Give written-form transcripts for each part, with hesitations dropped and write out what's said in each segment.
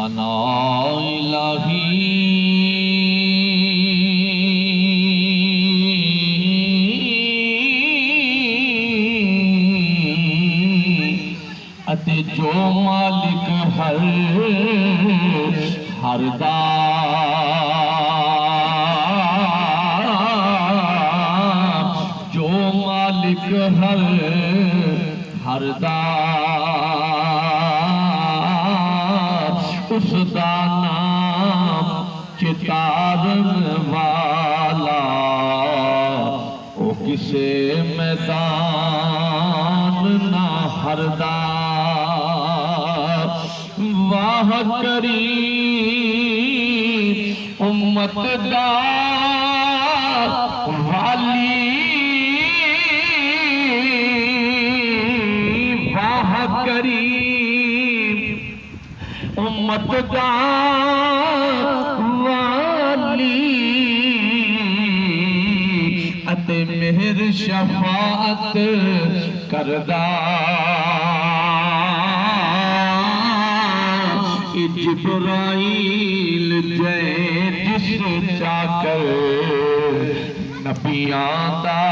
ثنا الہی اتے جو مالک ہر دا جو مالک ہر دا اس دا نام چتارن والا او کسے میدان نہ ہردا واہ کریم امت دا والی واہ کریم امت دا والی اتے مہر شفاعت کردا جبرائیل جے جس چاکر نبیاں دا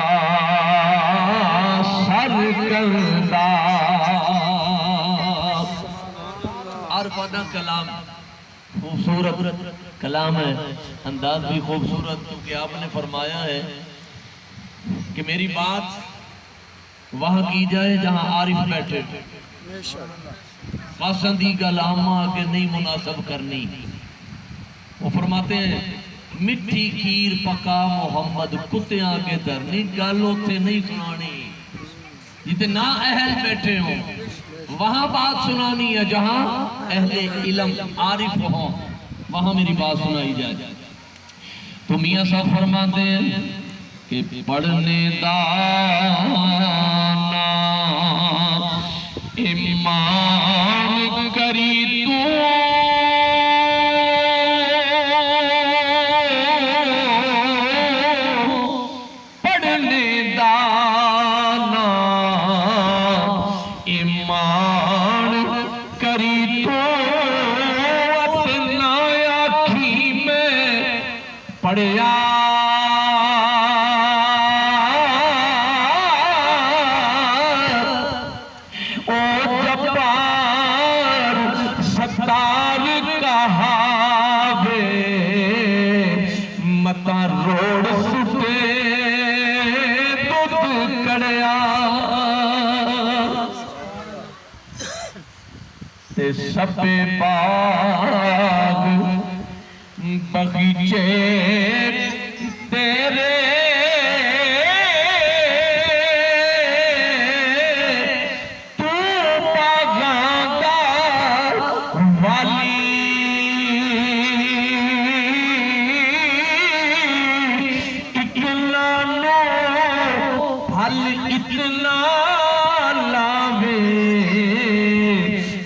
سر کردا عارفانہ کلام خوبصورت کلام ہے، انداز بھی خوبصورت، کیونکہ آپ نے فرمایا ہے کہ میری بات وہاں کی جائے جہاں عارف بیٹھے، پسندی گلامہ آگے نہیں مناسب کرنی۔ وہ فرماتے ہیں مٹھی کھیر پکا محمد کتے آگے دھرنی، گل ہوتے نہیں سنانی، جتنا اہل بیٹھے ہوں وہاں بات سنانی ہے، جہاں اہل علم عارف ہوں وہاں میری بات سنائی جائے۔ تو میاں صاحب فرماتے ہیں کہ پڑھنے دانا ایمان کری تو پڑھنے دانا ایمان کری تو اپنا آنکھی میں پڑھیا روڑ سٹے دودھ کڑیا تے سپے باغ بغیچے تیرے تو باغاں دا والی اتنا لاوے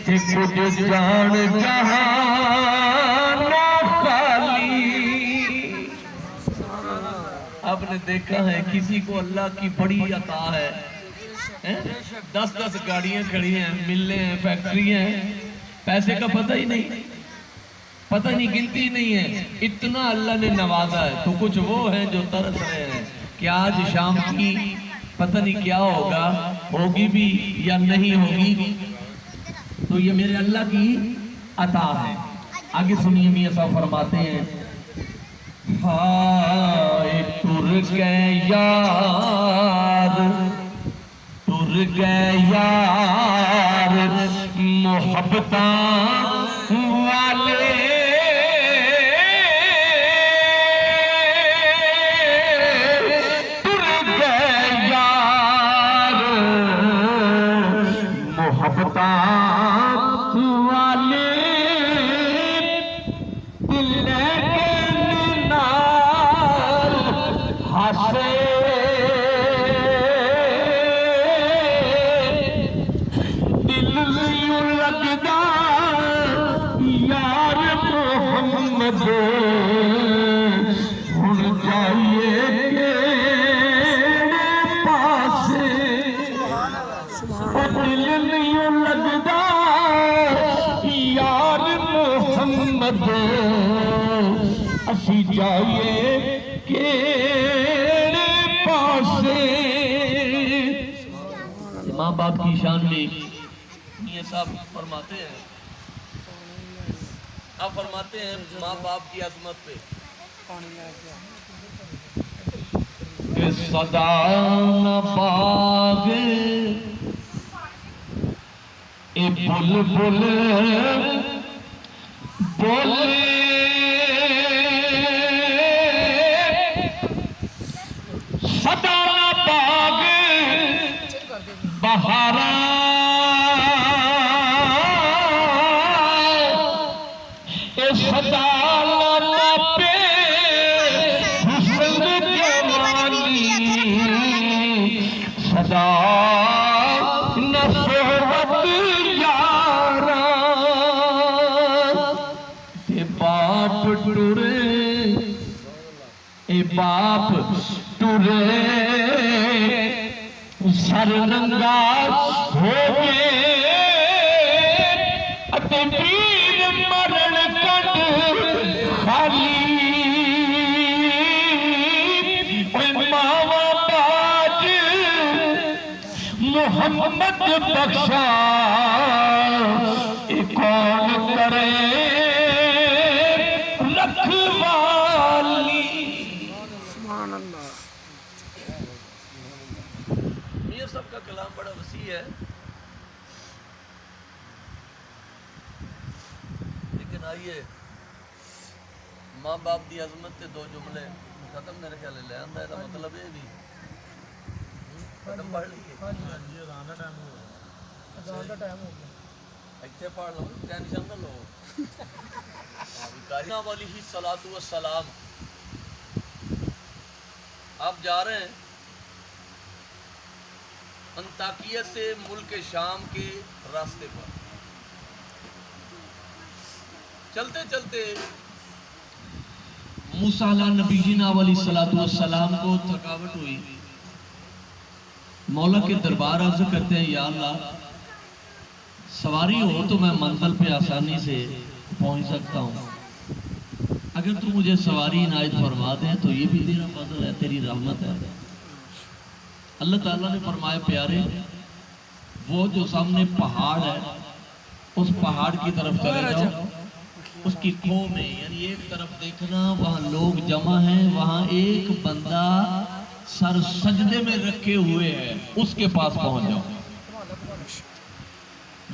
کہ کچھ جان جہاں نہ خالی۔ آپ نے دیکھا ہے کسی کو اللہ کی بڑی عطا ہے، 10 گاڑیاں کھڑی ہیں، ملیں ہیں، فیکٹری ہیں، پیسے کا پتہ ہی نہیں، پتہ نہیں گنتی نہیں ہے، اتنا اللہ نے نوازا ہے۔ تو کچھ وہ ہیں جو ترس رہے ہیں کہ آج شام کی پتہ نہیں کیا ہوگا، ہوگی بھی یا نہیں ہوگی، تو یہ میرے اللہ کی عطا ہے۔ آگے سنیے میاں صاحب فرماتے ہیں ہائے ٹر گئے یار، ٹر گئے یار محبتاں والے، محبتاں والے دل کے نال ہنسے، دل یوں لگدا یار محمد ہن جائیے دل نہیں لگدا یار محمد محمد اسی جائیے کیڑے پاسے۔ ماں باپ کی شان میں یہ صاحب فرماتے ہیں، آپ فرماتے ہیں ماں باپ کی عظمت پہ کہ صدا نہ باغ اے بلبل بولے، صدا نہ باغ بہارا اے صدا نہ پہ حسن جوانی، صدا نہ صحبت یارا اے باپ ٹرے، اے باپ ٹرے سر ننگا ہو گئے اتے پیر مرن کٹ خالی، اے ماوا باج محمد بخشا اے کون کرے رکھوالی۔ سبحان اللہ۔ یہ سب کا کلام بڑا وسیع ہے، لیکن آئیے ماں باپ دی عظمت تے دو جملے ختم میرے خیال لے آندا ہے، دا مطلب یہ بھی ختم پڑھ لیے اتنے پڑھ لو ٹینشن نہ لو۔ کارینا والی ہی صلاۃ والسلام، آپ جا رہے ہیں انطاکیہ سے ملک شام کے راستے پر، چلتے چلتے موسیٰ علیہ نبینا والی صلاۃ والسلام کو تھکاوٹ ہوئی، مولا کے دربار عرض کرتے ہیں یا اللہ سواری ہو تو میں منزل پہ آسانی سے پہنچ سکتا ہوں، اگر تو مجھے سواری عنایت فرما دیں تو یہ بھی تیرا فضل ہے، تیری رحمت ہے۔ اللہ تعالیٰ نے فرمایا پیارے وہ جو سامنے پہاڑ ہے اس پہاڑ کی طرف چلے جاؤ، اس کی کھو میں یعنی ایک طرف دیکھنا وہاں لوگ جمع ہیں، وہاں ایک بندہ سر سجدے میں رکھے ہوئے ہے، اس کے پاس پہنچ جاؤ۔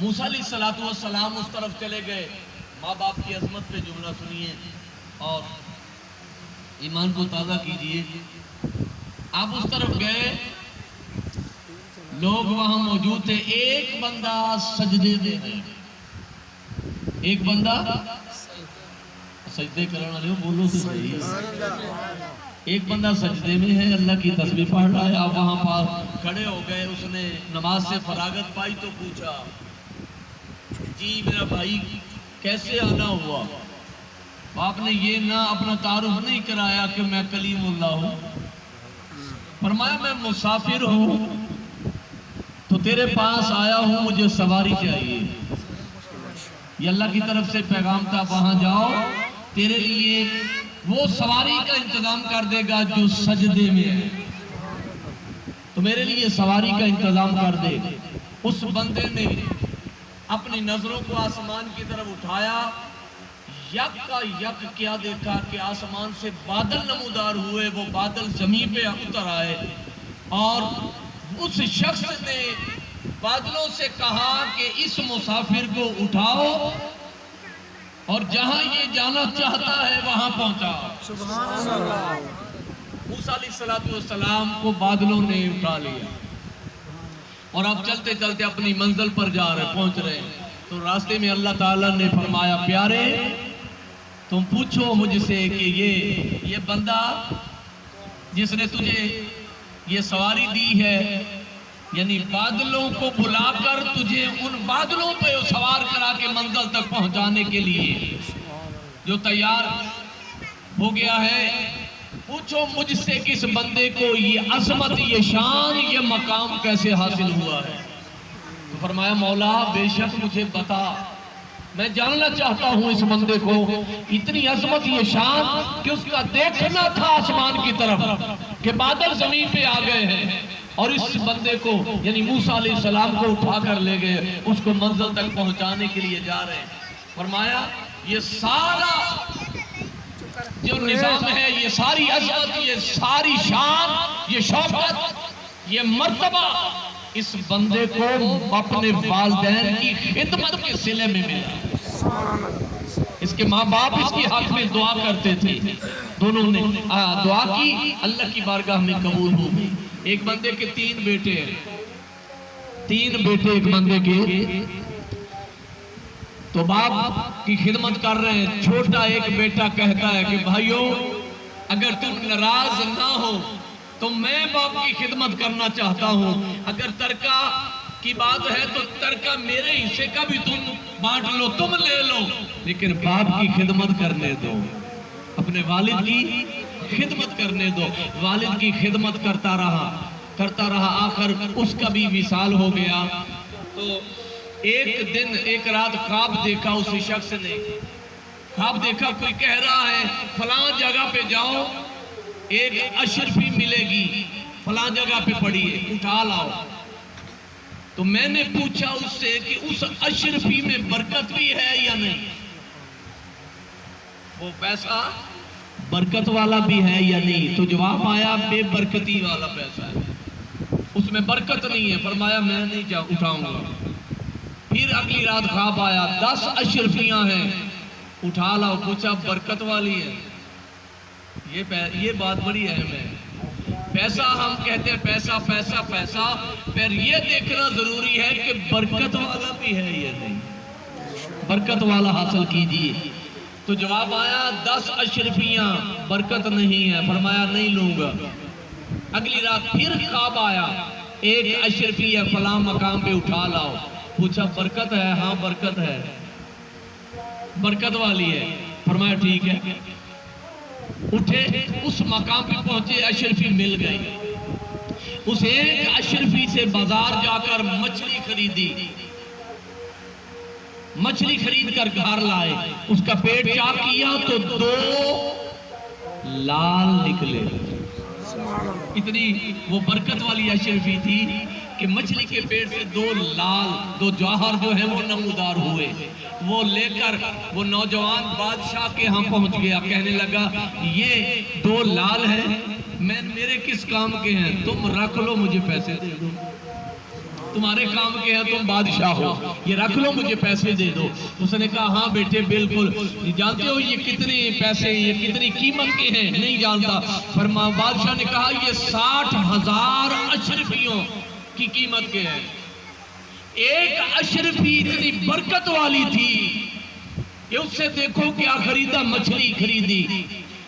موسیٰ علیہ السلام اس طرف چلے گئے، ماں باپ کی عظمت پہ جملہ سنیے اور ایمان کو تازہ کیجئے۔ آپ اس طرف گئے، لوگ وہاں موجود تھے، ایک بندہ سجدے میں ہے، ایک بندہ سجدے کرنا لے بولو تو صحیح، ایک بندہ سجدے میں ہے، اللہ کی تسبیح پڑھ رہا ہے۔ آپ وہاں پاس کھڑے ہو گئے، اس نے نماز سے فراغت پائی تو پوچھا جی میرا بھائی کیسے آنا ہوا؟ آپ نے یہ نہ اپنا تعارف نہیں کرایا کہ میں کلیم اللہ ہوں، فرمایا میں مسافر ہوں تو تیرے پاس آیا ہوں، مجھے سواری چاہیے۔ یہ اللہ کی طرف سے پیغام تھا، وہاں جاؤ تیرے لیے وہ سواری کا انتظام کر دے گا جو سجدے میں ہے، تو میرے لیے سواری کا انتظام کر دے۔ اس بندے نے اپنی نظروں کو آسمان کی طرف اٹھایا، یک کا یک کیا دیکھا کہ آسمان سے بادل نمودار ہوئے، وہ بادل زمین پہ اتر آئے اور اس شخص نے بادلوں سے کہا کہ اس مسافر کو اٹھاؤ اور جہاں یہ جانا چاہتا ہے وہاں پہنچا۔ سبحان اللہ۔ موسیٰ علیہ السلام کو بادلوں نے اٹھا لیا اور آپ چلتے چلتے اپنی منزل پر جا رہے پہنچ رہے ہیں، تو راستے میں اللہ تعالیٰ نے فرمایا پیارے تم پوچھو مجھ سے کہ یہ بندہ جس نے تجھے یہ سواری دی ہے، یعنی بادلوں کو بلا کر تجھے ان بادلوں پہ سوار کرا کے منزل تک پہنچانے کے لیے جو تیار ہو گیا ہے، پوچھو مجھ سے کس بندے کو یہ عظمت، یہ شان، یہ مقام کیسے حاصل ہوا ہے؟ تو فرمایا مولا بے شک مجھے بتا۔ میں جاننا چاہتا ہوں اس بندے کو، اتنی عظمت یہ شان کہ اس کا دیکھنا تھا آسمان کی طرف کہ بادل زمین پہ آ گئے ہیں، اور اس بندے کو یعنی موسیٰ علیہ السلام کو اٹھا کر لے گئے، اس کو منزل تک پہنچانے کے لیے جا رہے ہیں۔ فرمایا یہ سارا جو نظام ہے، یہ ساری عظمت، یہ ساری شان، یہ شوکت، یہ مرتبہ اس بندے کو اپنے والدین کی خدمت کے صلے میں ملا۔ اس کے ماں باپ اس کی حق میں دعا کرتے تھے، دونوں نے دعا کی، اللہ کی بارگاہ میں قبول ہو گئی۔ ایک بندے کے 3 بیٹے ہیں، 3 بیٹے ایک بندے کے، تو باپ کی خدمت کر رہے ہیں۔ چھوٹا ایک بیٹا کہتا ہے کہ بھائیو اگر تم ناراض نہ ہو تو میں باپ کی خدمت کرنا چاہتا ہوں، اگر ترکہ کی بات ہے تو ترکہ میرے حصے کا بھی تم بانٹ لو، تم لے لو، لیکن باپ کی خدمت کرنے دو، اپنے والد کی خدمت کرنے دو۔ والد کی خدمت کرتا رہا، آخر اس کا بھی وصال ہو گیا۔ تو ایک دن ایک رات خواب دیکھا، اسی شخص نے خواب دیکھا، کوئی کہہ رہا ہے فلاں جگہ پہ جاؤ، ایک اشرفی ملے گی، فلاں جگہ پہ پڑی ہے، اٹھا لاؤ۔ تو میں نے پوچھا اس سے کہ اس اشرفی میں برکت بھی ہے یا نہیں، وہ پیسہ برکت والا بھی ہے یا نہیں؟ تو جواب آیا بے برکتی والا پیسہ ہے، اس میں برکت نہیں ہے۔ فرمایا میں نہیں اٹھاؤں گا۔ پھر اگلی رات خواب آیا 10 اشرفیاں ہیں، اٹھا لاؤ۔ پوچھا برکت والی ہے؟ یہ بات بڑی اہم ہے۔ پیسہ ہم کہتے ہیں پیسہ پیسہ پیسہ، پر یہ دیکھنا ضروری ہے کہ برکت والا بھی ہے یا نہیں، برکت والا حاصل کیجئے۔ تو جواب آیا 10 اشرفیاں، برکت نہیں ہے۔ فرمایا نہیں لوں گا۔ اگلی رات پھر خواب آیا ایک اشرفی ہے، فلاں مقام پہ اٹھا لاؤ۔ پوچھا برکت ہے؟ ہاں برکت ہے، برکت والی ہے۔ فرمایا ٹھیک ہے۔ اٹھے، اس مقام پہ پہنچے، اشرفی مل گئی۔ اس ایک اشرفی سے بازار جا کر مچھلی خریدی، مچھلی خرید کر گھر لائے، اس کا پیٹ چاک کیا تو 2 لال نکلے۔ اتنی وہ برکت والی اشرفی تھی کہ مچھلی کے پیٹ سے 2 لال، 2 جوہر جو ہیں وہ نمودار ہوئے۔ وہ لے کر وہ نوجوان بادشاہ کے ہاں پہنچ گیا، کہنے لگا یہ 2 لال ہیں، میرے کس کام کے ہیں؟ تم رکھ لو، مجھے پیسے دے دو، تمہارے کام کے ہیں، تم بادشاہ ہو، یہ رکھ لو، مجھے پیسے دے دو۔ اس نے کہا ہاں بیٹے بالکل، جانتے ہو یہ کتنے پیسے، یہ کتنی قیمت کے ہیں؟ نہیں جانتا۔ بادشاہ نے کہا یہ 60,000 اشرفیوں کی قیمت کے ہیں۔ ایک اشرفی اتنی برکت والی تھی کہ اس سے دیکھو کیا خریدا، مچھلی خریدی،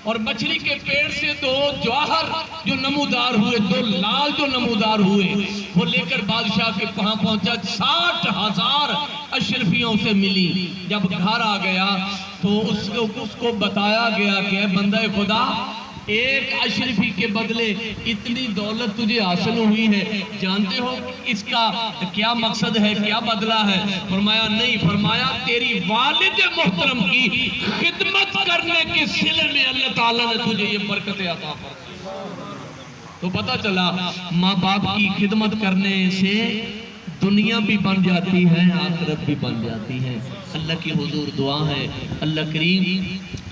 اور مچھلی کے پیڑ سے 2 جوہر جو نمودار ہوئے، 2 لال جو نمودار ہوئے، وہ لے کر بادشاہ کے وہاں پہنچا۔ 60,000 اشرفیوں سے ملی۔ جب گھر آ گیا تو اس کو بتایا گیا کہ اے بندہ خدا، ایک اشرفی کے بدلے اتنی دولت تجھے حاصل ہوئی ہے، جانتے ہو اس کا کیا مقصد ہے، کیا بدلہ ہے؟ فرمایا نہیں۔ فرمایا تیری والد محترم کی خدمت کرنے کے صلے میں اللہ تعالیٰ نے تجھے یہ برکت عطا فرمائی۔ تو پتہ چلا ماں باپ کی خدمت کرنے سے دنیا بھی بن جاتی ہے، آخرت بھی بن جاتی ہے۔ اللہ کی حضور دعا ہے اللہ کریم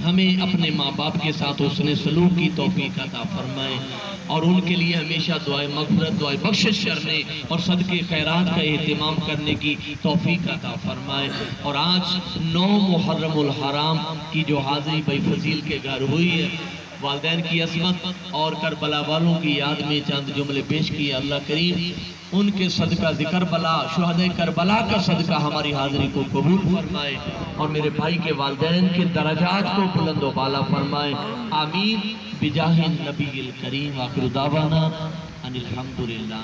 ہمیں اپنے ماں باپ کے ساتھ حسن سلوک کی توفیق عطا فرمائے، اور ان کے لیے ہمیشہ دعائے مغفرت، دعائے بخشش کرنے اور صدقے خیرات کا اہتمام کرنے کی توفیق عطا فرمائے۔ اور آج 9 محرم الحرام کی جو حاضری بھائی فضیل کے گھر ہوئی ہے، والدین کی عظمت اور کربلا والوں کی یاد میں چند جملے پیش کیے۔ اللہ کریم ان کے صدقہ ذکر بلا، شہدائے کربلا کا صدقہ ہماری حاضری کو قبول فرمائے، اور میرے بھائی کے والدین کے درجات کو بلند و بالا فرمائے۔ آمین بجاہ النبی الکریم۔ آخر دعوانا ان الحمدللہ۔